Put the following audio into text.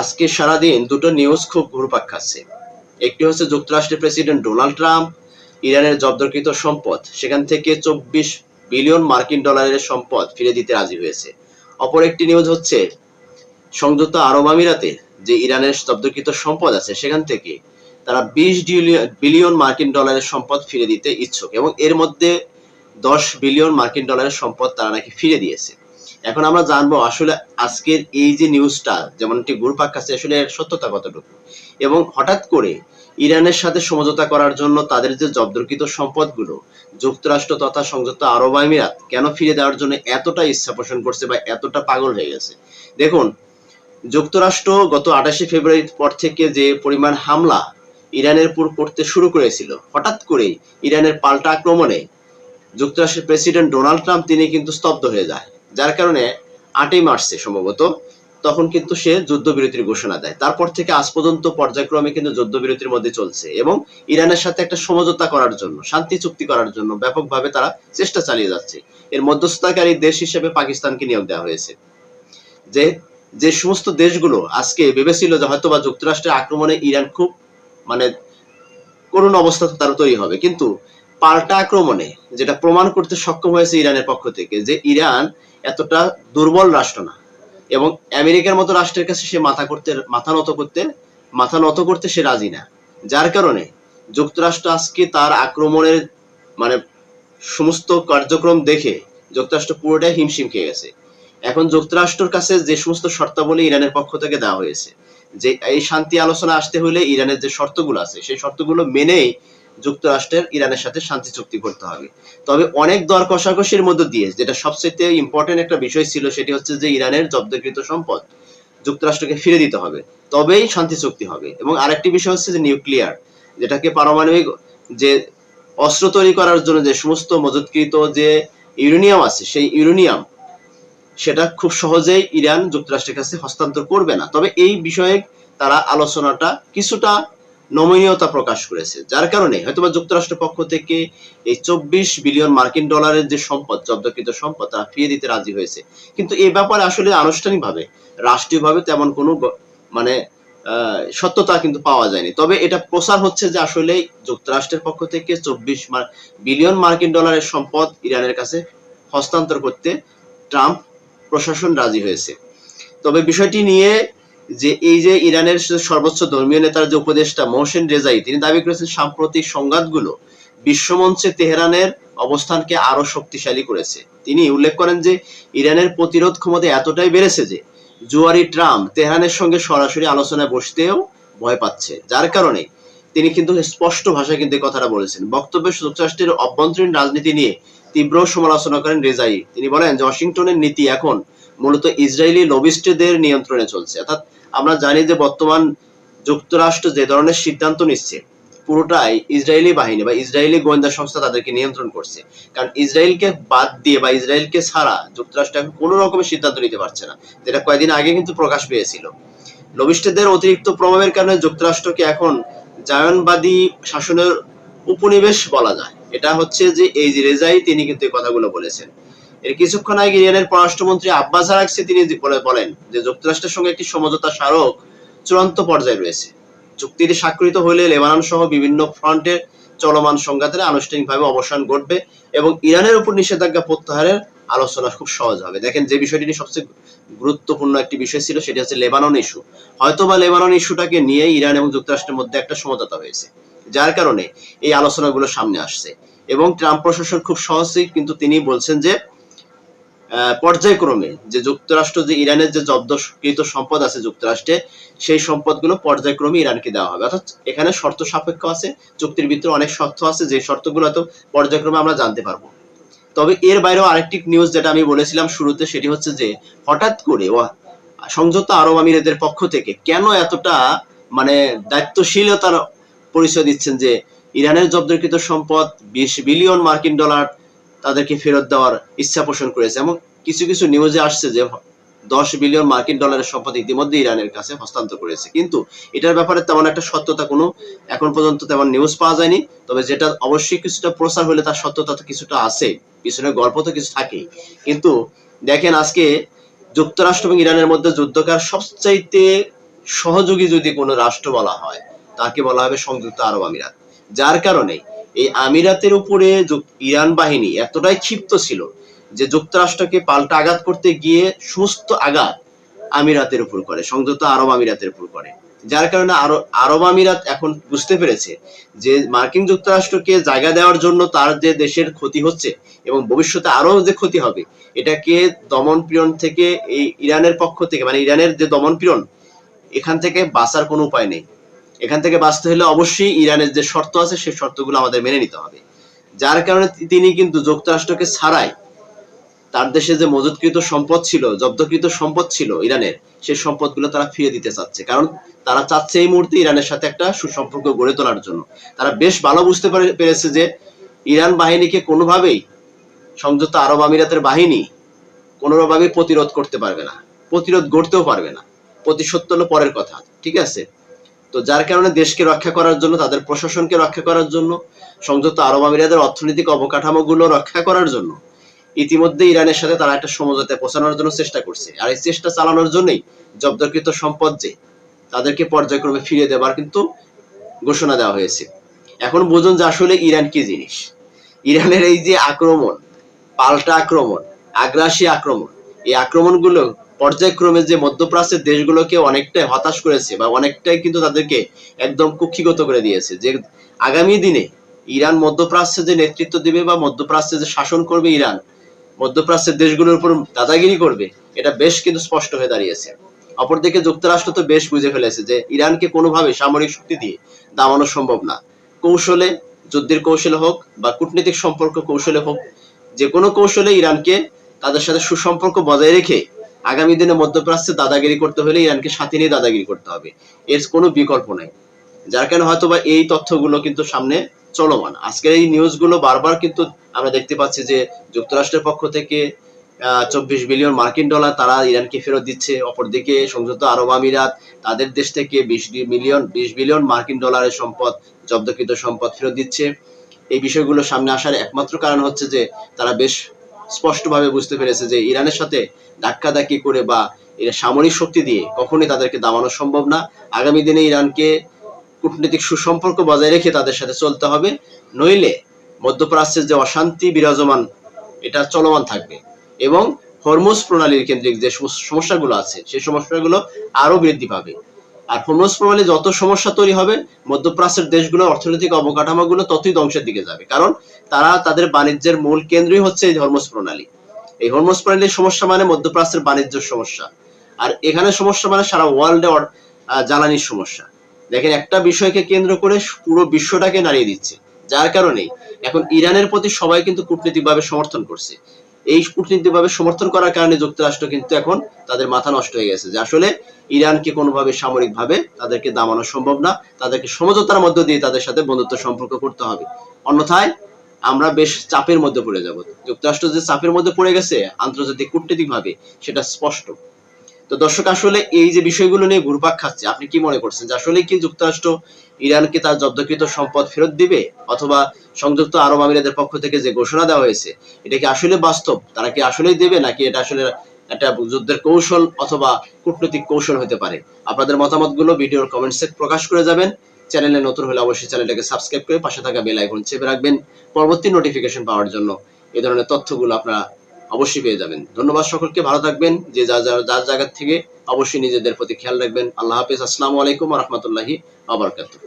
আজকে সারাদিন দুটো নিউজ খুব ঘুরপাক খাচ্ছে। একটি হচ্ছে যুক্তরাষ্ট্রের প্রেসিডেন্ট ডোনাল্ড ট্রাম্প ইরানের জব্দকৃত সম্পদ সেখান থেকে 24 বিলিয়ন মার্কিন ডলারের সম্পদ ফিরে দিতে রাজি হয়েছে। অপর একটি নিউজ হচ্ছে সংযুক্ত আরব আমিরাতে যে ইরানের জব্দকৃত সম্পদ আছে সেখান থেকে তারা 20 বিলিয়ন মার্কিন ডলারের সম্পদ ফিরে দিতে ইচ্ছুক এবং এর মধ্যে 10 বিলিয়ন মার্কিন ডলারের সম্পদ তারা নাকি ফিরে দিয়েছে। এখন আমরা জানবো আসলে আজকের এই যে নিউজটা যেমনটি ঘুরপাক খাচ্ছে আসলে এর সত্যতা কতটুকু, এবং হঠাৎ করে ইরানের সাথে সমঝোতা করার জন্য তাদের যে জব্দকৃত সম্পদগুলো যুক্তরাষ্ট্র তথা সংযুক্ত আরব আমিরাত কেন ফিরে দেওয়ার জন্য এতটা ইচ্ছা পোষণ করছে বা এতটা পাগল হয়ে গেছে। দেখুন, যুক্তরাষ্ট্র গত 28 ফেব্রুয়ারির পর থেকে যে পরিমাণ হামলা ইরানের উপর করতে শুরু করেছিল, হঠাৎ করেই ইরানের পাল্টা আক্রমণে যুক্তরাষ্ট্রের প্রেসিডেন্ট ডোনাল্ড ট্রাম্প তিনি কিন্তু স্তব্ধ হয়ে যায়, যার কারণে 8 মার্চে সম্ভবত তখন কিন্তু সে যুদ্ধবিরতির ঘোষণা দেয়। তারপর থেকে আজ পর্যন্ত পর্যায়ক্রমে কিন্তু যুদ্ধবিরতির মধ্যে চলছে এবং ইরানের সাথে একটা সমঝোতা করার জন্য, শান্তি চুক্তি করার জন্য ব্যাপকভাবে তারা চেষ্টা চালিয়ে যাচ্ছে। এর মধ্যস্থতাকারী দেশ হিসেবে পাকিস্তানকে নিয়োগ দেওয়া হয়েছে। যে যে সমস্ত দেশগুলো আজকে ভেবেছিল যে হয়তো বা যুক্তরাষ্ট্রের আক্রমণে ইরান খুব মানে করুণ অবস্থা তারা তৈরি হবে, কিন্তু পাল্টা আক্রমণে যেটা প্রমাণ করতে সক্ষম হয়েছে ইরানের পক্ষ থেকে যে ইরান এতটা দুর্বল রাষ্ট্র না এবং আমেরিকার মতো রাষ্ট্রের কাছে সে মাথা নত করতে সে রাজি না। যার কারণে যুক্তরাষ্ট্র আজকে তার আক্রমণের মানে সমস্ত কার্যক্রম দেখে যুক্তরাষ্ট্র পুরোটাই হিমশিম খেয়ে গেছে। এখন যুক্তরাষ্ট্রের কাছে যে সমস্ত শর্তাবলী ইরানের পক্ষ থেকে দেওয়া হয়েছে, যে এই শান্তি আলোচনা আসতে হলে ইরানের যে শর্তগুলো আছে সেই শর্তগুলো মেনেই যুক্তরাষ্ট্রের ইরানের সাথে শান্তি চুক্তি করতে হবে। তবে অনেক দর কষাকষির মধ্য দিয়ে যেটা সবচেয়ে ইম্পর্টেন্ট একটা বিষয় ছিল সেটি হচ্ছে যে ইরানের জব্দকৃত সম্পদ যুক্তরাষ্ট্রকে ফিরে দিতে হবে, তবেই শান্তি চুক্তি হবে। এবং আরেকটি বিষয় হচ্ছে যে নিউক্লিয়ার, যেটাকে পারমাণবিক যে অস্ত্র তৈরি করার জন্য যে সমস্ত মজুতকৃত যে ইউরেনিয়াম আছে সেই ইউরেনিয়াম সেটা খুব সহজেই ইরান যুক্তরাষ্ট্রের কাছে হস্তান্তর করবে না। তবে এই বিষয়ে তারা আলোচনাটা কিছুটা নমনীয়তা প্রকাশ করেছে, যার কারণে হয়তোবা যুক্তরাষ্ট্র পক্ষ থেকে এই 24 বিলিয়ন মার্কিন ডলারের যে সম্পদ জব্দকৃত সম্পদ তারা ফিরিয়ে দিতে রাজি হয়েছে। কিন্তু এই ব্যাপারে আসলে আনুষ্ঠানিকভাবে রাষ্ট্রীয়ভাবে তেমন কোনো মানে সত্যতা কিন্তু পাওয়া যায়নি। তবে এটা প্রচার হচ্ছে যে আসলে যুক্তরাষ্ট্রের পক্ষ থেকে 24 বিলিয়ন মার্কিন ডলারের সম্পদ ইরানের কাছে হস্তান্তর করতে ট্রাম্প প্রশাসন রাজি হয়েছে। তবে বিষয়টি নিয়ে যে এই যে ইরানের সর্বোচ্চ ধর্মীয় নেতার যে উপদেষ্টা মোহসেন রেজাই তিনি দাবি করেছেন সাম্প্রতিক সংঘাতগুলো বিশ্বমঞ্চে তেহরানের অবস্থানকে আরো শক্তিশালী করেছে। তিনি উল্লেখ করেন যে ইরানের প্রতিরোধ ক্ষমতা এতটাই বেড়েছে যে জুয়ারি ট্রাম্প তেহরানের সঙ্গে সরাসরি আলোচনায় বসতেও ভয় পাচ্ছে, যার কারণে তিনি কিন্তু স্পষ্ট ভাষায় কিন্তু কথাটা বলেছেন। বক্তব্যে যুক্তরাষ্ট্রের অভ্যন্তরীণ রাজনীতি নিয়ে তীব্র সমালোচনা করেন রেজাই। তিনি বলেন যে ওয়াশিংটনের নীতি এখন মূলত ইসরায়েলি লবিস্টদের নিয়ন্ত্রণে চলছে। অর্থাৎ আমরা জানি যে বর্তমান যুক্তরাষ্ট্র যে ধরনের সিদ্ধান্ত নিচ্ছে পুরোটাই ইসরায়েলি বাহিনী বা ইসরায়েলি গোয়েন্দা সংস্থা তাদেরকে নিয়ন্ত্রণ করছে। কারণ ইসরায়েলকে বাদ দিয়ে বা ইসরায়েলকে ছাড়া যুক্তরাষ্ট্র এখন কোনো রকমের সিদ্ধান্ত নিতে পারছে না, যেটা কয়েকদিন আগে কিন্তু প্রকাশ পেয়েছিল। লবিস্টদের অতিরিক্ত প্রভাবের কারণে যুক্তরাষ্ট্রকে এখন জায়নবাদী শাসনের উপনিবেশ বলা যায়। এটা হচ্ছে যে এই যে রেজাই তিনি কিন্তু এই কথাগুলো বলেছেন। এর কিছুক্ষণ আগে ইরানের পররাষ্ট্রমন্ত্রী আব্বাস আরাগচি তিনি বলেন যে যুক্তরাষ্ট্রের সঙ্গে একটি সমঝোতা স্মারক চূড়ান্ত পর্যায়ে রয়েছে। চুক্তিটি স্বাক্ষরিত হলে লেবানন সহ বিভিন্ন ফ্রন্টের চলমান সংঘাতের আনুষ্ঠানিকভাবে অবসান ঘটবে এবং ইরানের উপর নিষেধাজ্ঞা প্রত্যাহারের আলোচনা খুব সহজ হবে। দেখেন, যে বিষয়টি নিয়ে সবচেয়ে গুরুত্বপূর্ণ একটি বিষয় ছিল সেটি হচ্ছে লেবানন ইস্যু। হয়তোবা লেবানন ইস্যুটাকে নিয়ে ইরান এবং যুক্তরাষ্ট্রের মধ্যে একটা সমঝোতা হয়েছে, যার কারণে এই আলোচনাগুলো সামনে আসছে। এবং ট্রাম্প প্রশাসন খুব সহজেই কিন্তু তিনি বলছেন যে পর্যায়ক্রমে যে যুক্তরাষ্ট্র যে ইরানের যে জব্দকৃত সম্পদ আছে যুক্তরাষ্ট্রে সেই সম্পদগুলো পর্যায়ক্রমে ইরানকে দেওয়া হবে। অর্থাৎ এখানে শর্ত সাপেক্ষ আছে, চুক্তির ভিতরে অনেক শর্ত আছে যে শর্তগুলো তো পর্যায়ক্রমে আমরা জানতে পারবো। তবে এর বাইরেও আরেকটি নিউজ যেটা আমি বলেছিলাম শুরুতে সেটি হচ্ছে যে হঠাৎ করে সংযুক্ত আরব আমিরাতের পক্ষ থেকে কেন এতটা দায়িত্বশীলতার পরিচয় দিচ্ছেন যে ইরানের জব্দকৃত সম্পদ 20 বিলিয়ন মার্কিন ডলার তাদেরকে ফেরত দেওয়ার ইচ্ছা পোষণ করেছে। এবং কিছু কিছু নিউজে আসছে যে 10 বিলিয়ন মার্কিন ডলারের সম্পদ ইতিমধ্যে ইরানের কাছে হস্তান্তর করেছে, কিন্তু এটার ব্যাপারে তেমন একটা সত্যতা কোনো এখন পর্যন্ত তেমন নিউজ পাওয়া যায়নি। তবে যেটা অবশ্যই কিছুটা প্রচার হলে তার সত্যতা তো কিছুটা আছে, পিছনে গল্প তো কিছু থাকেই। কিন্তু দেখেন, আজকে যুক্তরাষ্ট্র এবং ইরানের মধ্যে যুদ্ধকার সবচাইতে সহযোগী যদি কোনো রাষ্ট্র বলা হয় তাকে বলা হবে সংযুক্ত আরব আমিরাত। যার কারণে এই আমিরাতের উপরে ইরান বাহিনী এতটাই ক্ষিপ্ত ছিল যে যুক্তরাষ্ট্রকে পাল্টা আঘাত করতে গিয়ে সমস্ত আঘাত আমিরাতের উপর করে, সংযুক্ত আরব আমিরাতের উপর করে। যার কারণে আরব আমিরাত এখন বুঝতে পেরেছে যে মার্কিন যুক্তরাষ্ট্রকে জায়গা দেওয়ার জন্য তার যে দেশের ক্ষতি হচ্ছে এবং ভবিষ্যতে আরো যে ক্ষতি হবে, এটাকে দমন পীড়ন থেকে এই ইরানের পক্ষ থেকে, মানে ইরানের যে দমন পীড়ন, এখান থেকে বাঁচার কোনো উপায় নেই। এখান থেকে বাঁচতে হলে অবশ্যই ইরানের যে শর্ত আছে সেই শর্তগুলো আমাদের মেনে নিতে হবে। যার কারণে তিনি কিন্তু যুক্তরাষ্ট্রকে ছাড়াই তার দেশে যে মজুতকৃত সম্পদ ছিল, জব্দকৃত সম্পদ ছিল ইরানের, সেই সম্পদগুলো তারা ফিরিয়ে দিতে চাচ্ছে। কারণ তারা চাচ্ছে এই মুহূর্তে ইরানের সাথে একটা সুসম্পর্ক গড়ে তোলার জন্য। তারা বেশ ভালো বুঝতে পেরেছে যে ইরান বাহিনীকে কোনোভাবেই সংযুক্ত আরব আমিরাতের বাহিনী কোনোভাবেই প্রতিরোধ করতে পারবে না, প্রতিরোধ গড়তেও পারবে না। প্রতিশোধ হলো পরের কথা, ঠিক আছে? তো যার কারণে দেশকে রক্ষা করার জন্য, তাদের প্রশাসনকে রক্ষা করার জন্য, সংযুক্ত আরব আমিরাতের অর্থনৈতিক অবকাঠামোগুলো রক্ষা করার জন্য ইতিমধ্যে ইরানের সাথে তারা একটা সমঝোতায় পৌঁছানোর জন্য চেষ্টা করছে। আর এই চেষ্টা চালানোর জন্যই জব্দকৃত সম্পদ যে তাদেরকে পর্যায়ক্রমে ফিরিয়ে দেওয়ার কিন্তু ঘোষণা দেওয়া হয়েছে। এখন বুঝুন যে আসলে ইরান কি জিনিস। ইরানের এই যে আক্রমণ, পাল্টা আক্রমণ, আগ্রাসী আক্রমণ, এই আক্রমণগুলো পর্যায়ক্রমে যে মধ্যপ্রাচ্যের দেশগুলোকে অনেকটাই হতাশ করেছে বা অনেকটাই কিন্তু তাদেরকে একদম কুক্ষিগত করে দিয়েছে যে আগামী দিনে ইরান মধ্যপ্রাচ্যে যে নেতৃত্ব দিবে বা মধ্যপ্রাচ্যে যে শাসন করবে ইরান, মধ্যপ্রাচ্যের দেশগুলোর উপর দাদাগিরি করবে, এটা বেশ কিন্তু স্পষ্ট হয়ে দাঁড়িয়েছে। অপরদিকে যুক্তরাষ্ট্র তো বেশ বুঝে ফেলেছে যে ইরানকে কোনোভাবে সামরিক শক্তি দিয়ে দামানো সম্ভব না। কৌশলে, যুদ্ধের কৌশলে হোক বা কূটনৈতিক সম্পর্ক কৌশলে হোক, যে কোনো কৌশলে ইরানকে তাদের সাথে সুসম্পর্ক বজায় রেখে আগামী দিনে মধ্যপ্রাচ্যে দাদাগিরি করতে হলে ইরানকে সাথে নিয়ে দাদাগিরি করতে হবে, এর কোনো বিকল্প নাই। যার কারণে হয়তোবা এই তথ্যগুলো কিন্তু সামনে চলমান। আজকের এই নিউজগুলো বারবার কিন্তু আমরা দেখতে পাচ্ছি যে যুক্তরাষ্ট্রের পক্ষ থেকে 24 বিলিয়ন মার্কিন ডলার তারা ইরানকে ফেরত দিচ্ছে। অপরদিকে সংযুক্ত আরব আমিরাত তাদের দেশ থেকে 20 বিলিয়ন মার্কিন ডলারের সম্পদ, জব্দকৃত সম্পদ ফেরত দিচ্ছে। এই বিষয়গুলো সামনে আসার একমাত্র কারণ হচ্ছে যে তারা বেশ স্পষ্টভাবে বুঝতে পেরেছে যে ইরানের সাথে ধাক্কাধাক্কি করে বা এরা সামরিক শক্তি দিয়ে কখনোই তাদেরকে দামানো সম্ভব না। আগামী দিনে ইরানকে কূটনৈতিক সুসম্পর্ক বজায় রেখে তাদের সাথে চলতে হবে, নইলে মধ্যপ্রাচ্যের যে অশান্তি বিরাজমান এটা চলমান থাকবে এবং হরমুজ প্রণালীর কেন্দ্রিক যে সমস্যাগুলো আছে সেই সমস্যাগুলো আরো বৃদ্ধি পাবে। আর হরমুজ প্রণালী যত সমস্যা তৈরি হবে, মধ্যপ্রাচ্যের দেশগুলো অর্থনৈতিক অবকাঠামোগুলো ততই ধ্বংসের দিকে যাবে। কারণ তারা তাদের বাণিজ্যের মূল কেন্দ্রই হচ্ছে এই হরমুজ প্রণালী। এই হরমুজ প্রণালীর সমস্যা মানে মধ্যপ্রাচ্যের বাণিজ্য সমস্যা, আর এখানে সমস্যা মানে সারা ওয়ার্ল্ডে জ্বালানির সমস্যা। দেখেন, একটা বিষয়কে কেন্দ্র করে পুরো বিশ্বটাকে নাড়িয়ে দিচ্ছে। যার কারণে এখন ইরানের প্রতি সবাই কিন্তু কূটনৈতিকভাবে সমর্থন করছে। এই কূটনৈতিকভাবে সমর্থন করার কারণে যুক্তরাষ্ট্র কিন্তু এখন তাদের মাথা নষ্ট হয়ে গেছে যে আসলে ইরানকে কোনোভাবে সামরিকভাবে তাদেরকে দামানো সম্ভব না, তাদেরকে সমঝোতার মধ্য দিয়ে তাদের সাথে বন্ধুত্ব সম্পর্ক করতে হবে। অন্যথায় আমরা বেশ চাপের মধ্যে পড়ে যাব। যুক্তরাষ্ট্র যে চাপের মধ্যে পড়ে গেছে আন্তর্জাতিক কূটনীতিকভাবে, সেটা স্পষ্ট। তো দর্শক, আসলে এই যে বিষয়গুলো নিয়ে ঘুরপাক খাচ্ছে, আপনি কি মনে করছেন যে আসলে কি যুক্তরাষ্ট্র ইরানকে তার জব্দকৃত সম্পদ ফেরত দিবে, অথবা সংযুক্ত আরব আমিরাতের পক্ষ থেকে যে ঘোষণা দেওয়া হয়েছে এটা কি আসলে বাস্তব, তারা কি আসলেই দেবে, নাকি এটা আসলে একটা যুদ্ধের কৌশল অথবা কূটনৈতিক কৌশল হতে পারে? আপনাদের মতামতগুলো ভিডিওর কমেন্টসে প্রকাশ করে যাবেন। চ্যানেলে নতুন হলে অবশ্যই চ্যানেলটাকে সাবস্ক্রাইব করে পাশে থাকা বেল আইকন চেপে রাখবেন পরবর্তী নোটিফিকেশন পাওয়ার জন্য। এই ধরনের তথ্যগুলো আপনারা অবশ্যই পেয়ে যাবেন। ধন্যবাদ সকলকে, ভালো থাকবেন। যে যার জায়গা থেকে অবশ্যই নিজেদের প্রতি খেয়াল রাখবেন। আল্লাহ হাফেজ। আসসালামু আলাইকুম ওয়া রাহমাতুল্লাহি ওয়া বারাকাতুহু।